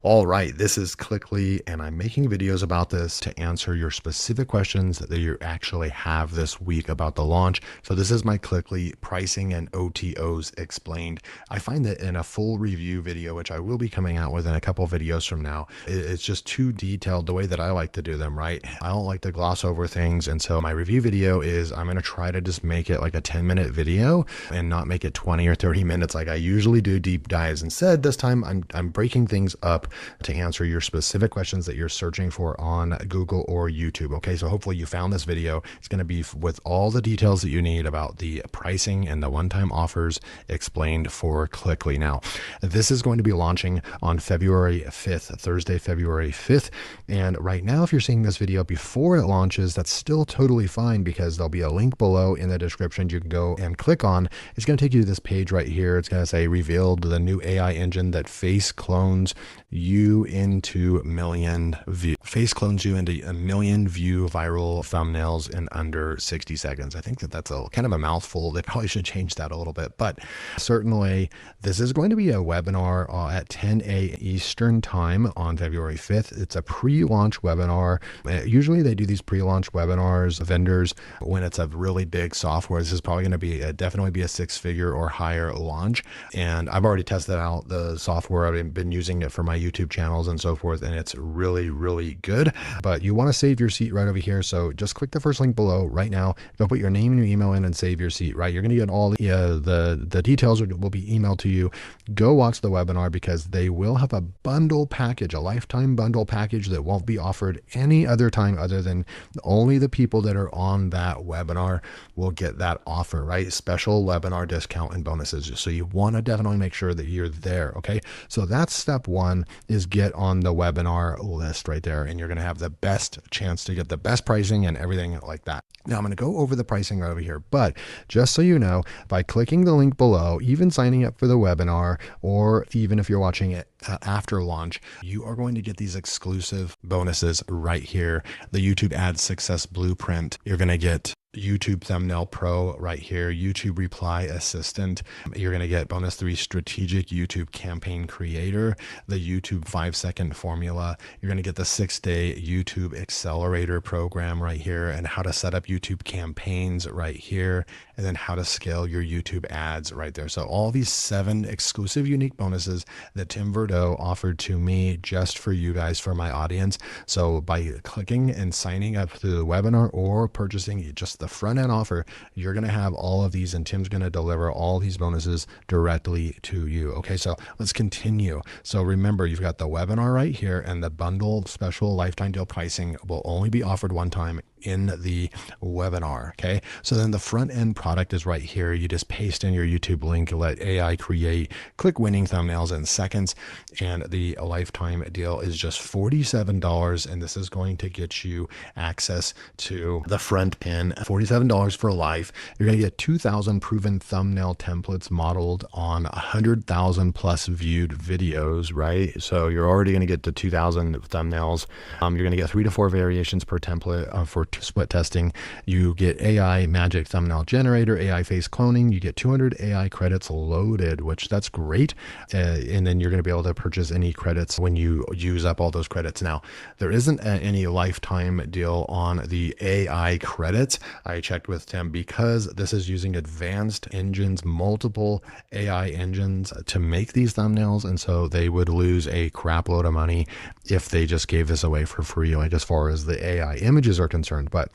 All right, this is Clickly, and I'm making videos about this to answer your specific questions that you actually have this week about the launch. So this is my Clickly pricing and OTOs explained. I find that in a full review video, which I will be coming out with in a couple videos from now, it's just too detailed the way that I like to do them, right? I don't like to gloss over things. And so my review video is I'm going to try to just make it like a 10-minute video and not make it 20 or 30 minutes like I usually do deep dives. Instead, this time I'm breaking things up to answer your specific questions that you're searching for on Google or YouTube. Okay, so hopefully you found this video. It's going to be with all the details that you need about the pricing and the one-time offers explained for Clickly. Now, this is going to be launching on February 5th, Thursday, February 5th. And right now, if you're seeing this video before it launches, that's still totally fine because there'll be a link below in the description you can go and click on. It's going to take you to this page right here. It's going to say revealed the new AI engine that face clones you into a million view viral thumbnails in under 60 seconds. I think that's a kind of a mouthful. They probably should change that a little bit, but certainly this is going to be a webinar at 10 a.m. Eastern time on February 5th. It's a pre-launch webinar. Usually they do these pre-launch webinars, vendors, when it's a really big software. This is probably going to be definitely be a 6-figure or higher launch. And I've already tested out the software. I've been using it for my YouTube channels and so forth, and it's really, really good. But you want to save your seat right over here. So just click the first link below right now. Go put your name and your email in and save your seat, right? You're going to get all the details will be emailed to you. Go watch the webinar because they will have a bundle package, a lifetime bundle package that won't be offered any other time other than only the people that are on that webinar will get that offer, right? Special webinar discount and bonuses. So you want to definitely make sure that you're there. Okay. So that's step one, is get on the webinar list right there. And you're going to have the best chance to get the best pricing and everything like that. Now I'm going to go over the pricing right over here, but just so you know, by clicking the link below, even signing up for the webinar, or even if you're watching it after launch, you are going to get these exclusive bonuses right here. The YouTube Ad Success Blueprint. You're going to get YouTube Thumbnail Pro right here, YouTube Reply Assistant. You're going to get bonus 3 Strategic YouTube Campaign Creator, the YouTube 5-second formula. You're going to get the 6-day YouTube Accelerator program right here, and how to set up YouTube campaigns right here, and then how to scale your YouTube ads right there. So all these 7 exclusive unique bonuses that Tim Verdeaux offered to me just for you guys, for my audience. So by clicking and signing up to the webinar or purchasing just the front end offer, you're going to have all of these, and Tim's going to deliver all these bonuses directly to you. Okay, so let's continue. So remember, you've got the webinar right here, and the bundle special lifetime deal pricing will only be offered one time in the webinar. Okay, so then the front end product is right here. You just paste in your YouTube link, let AI create click winning thumbnails in seconds, and the lifetime deal is just $47, and this is going to get you access to the front end. $47 for life. You're going to get 2,000 proven thumbnail templates modeled on 100,000 plus viewed videos, right? So you're already going to get to 2,000 thumbnails. You're going to get 3 to 4 variations per template for split testing. You get AI magic thumbnail generator, AI face cloning. You get 200 AI credits loaded, which that's great. And then you're going to be able to purchase any credits when you use up all those credits. Now, there isn't any lifetime deal on the AI credits. I checked with Tim because this is using advanced engines, multiple AI engines to make these thumbnails. And so they would lose a crap load of money if they just gave this away for free, like as far as the AI images are concerned. But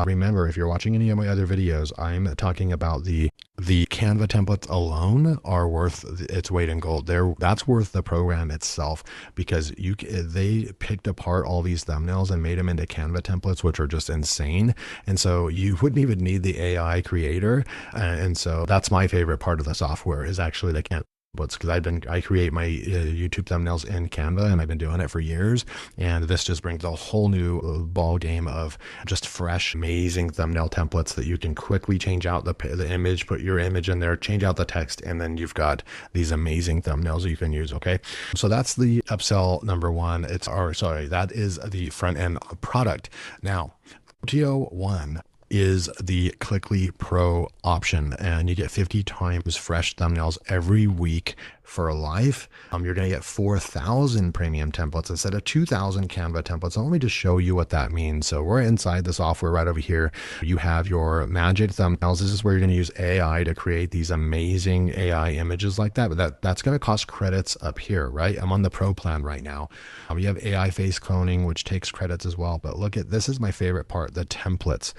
remember, if you're watching any of my other videos, I'm talking about the Canva templates alone are worth its weight in gold. That's worth the program itself, because they picked apart all these thumbnails and made them into Canva templates, which are just insane. And so you wouldn't even need the AI creator. And so that's my favorite part of the software, is actually the Canva. Because I create my YouTube thumbnails in Canva, and I've been doing it for years. And this just brings a whole new ball game of just fresh, amazing thumbnail templates that you can quickly change out the image, put your image in there, change out the text, and then you've got these amazing thumbnails that you can use. Okay, so that's the upsell number one. That is the front end product. Now, OTO 1. is the Clickly Pro option, and you get 50 times fresh thumbnails every week for life. You're going to get 4,000 premium templates instead of 2,000 Canva templates. So let me just show you what that means. So we're inside the software right over here. You have your magic thumbnails. This is where you're going to use AI to create these amazing AI images like that. But that's going to cost credits up here, right? I'm on the Pro plan right now. We have AI face cloning, which takes credits as well. But look at, this is my favorite part, the templates.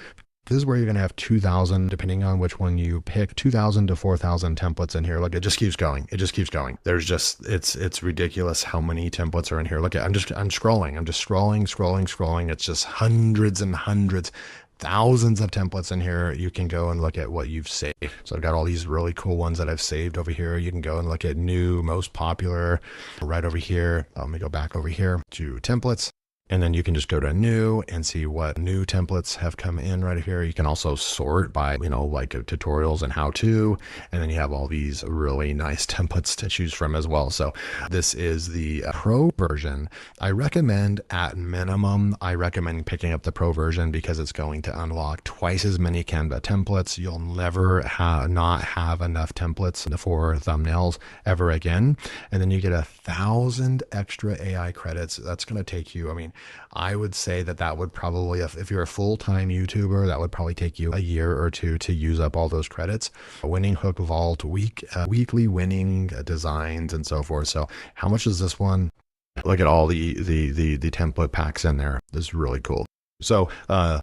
This is where you're going to have 2,000, depending on which one you pick, 2,000 to 4,000 templates in here. Look, it just keeps going. It just keeps going. There's just, it's ridiculous how many templates are in here. Look at, I'm scrolling. I'm just scrolling. It's just hundreds and hundreds, thousands of templates in here. You can go and look at what you've saved. So I've got all these really cool ones that I've saved over here. You can go and look at new, most popular right over here. Let me go back over here to templates. And then you can just go to new and see what new templates have come in right here. You can also sort by, like tutorials and how to, and then you have all these really nice templates to choose from as well. So this is the Pro version. I recommend I recommend picking up the Pro version because it's going to unlock twice as many Canva templates. You'll never not have enough templates for thumbnails ever again. And then you get 1,000 extra AI credits. That's going to take you, I would say that would probably, if you're a full-time YouTuber, that would probably take you a year or two to use up all those credits. Winning Hook Vault, weekly winning designs and so forth. So how much is this one? Look at all the template packs in there. This is really cool. So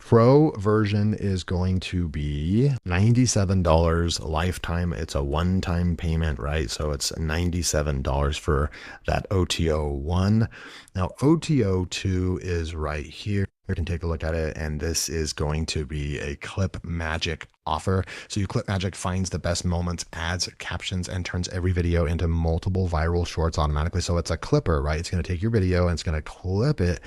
Pro version is going to be $97 lifetime. It's a one-time payment, right? So it's $97 for that OTO 1. Now OTO 2 is right here. You can take a look at it, and this is going to be a Clip Magic offer. So Clip Magic finds the best moments, adds captions, and turns every video into multiple viral shorts automatically. So it's a clipper, right? It's going to take your video and it's going to clip it.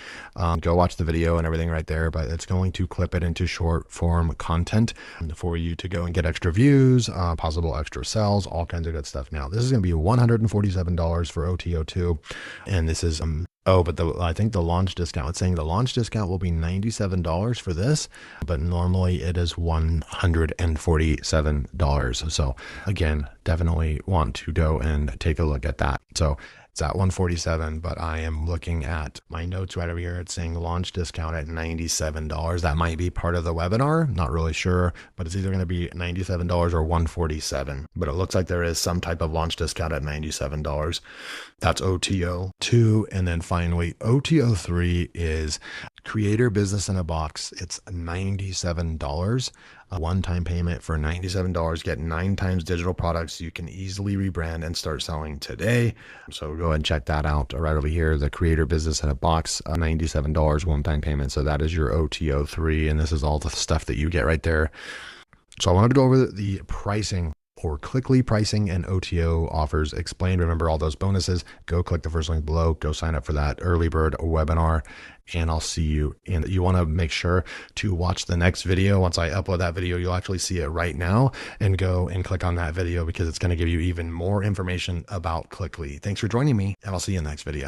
Go watch the video and everything right there, but it's going to clip it into short form content for you to go and get extra views, possible extra sales, all kinds of good stuff. Now this is going to be $147 for OTO 2, and this is but I think the launch discount, it's saying the launch discount will be $97 for this, but normally it is $147. So again, definitely want to go and take a look at that. So it's at $147, but I am looking at my notes right over here. It's saying launch discount at $97. That might be part of the webinar. Not really sure, but it's either going to be $97 or $147. But it looks like there is some type of launch discount at $97. That's OTO 2. And then finally, OTO 3 is Creator Business in a Box. It's $97. A one-time payment for $97. Get 9 times digital products you can easily rebrand and start selling today. So go ahead and check that out right over here. The Creator Business in a Box, $97 one-time payment. So that is your OTO 3, and this is all the stuff that you get right there. So I wanted to go over the pricing or Clickly pricing and OTO offers explained. Remember all those bonuses. Go click the first link below. Go sign up for that early bird webinar, and I'll see you. And you want to make sure to watch the next video. Once I upload that video, you'll actually see it right now, and go and click on that video because it's going to give you even more information about Clickly. Thanks for joining me, and I'll see you in the next video.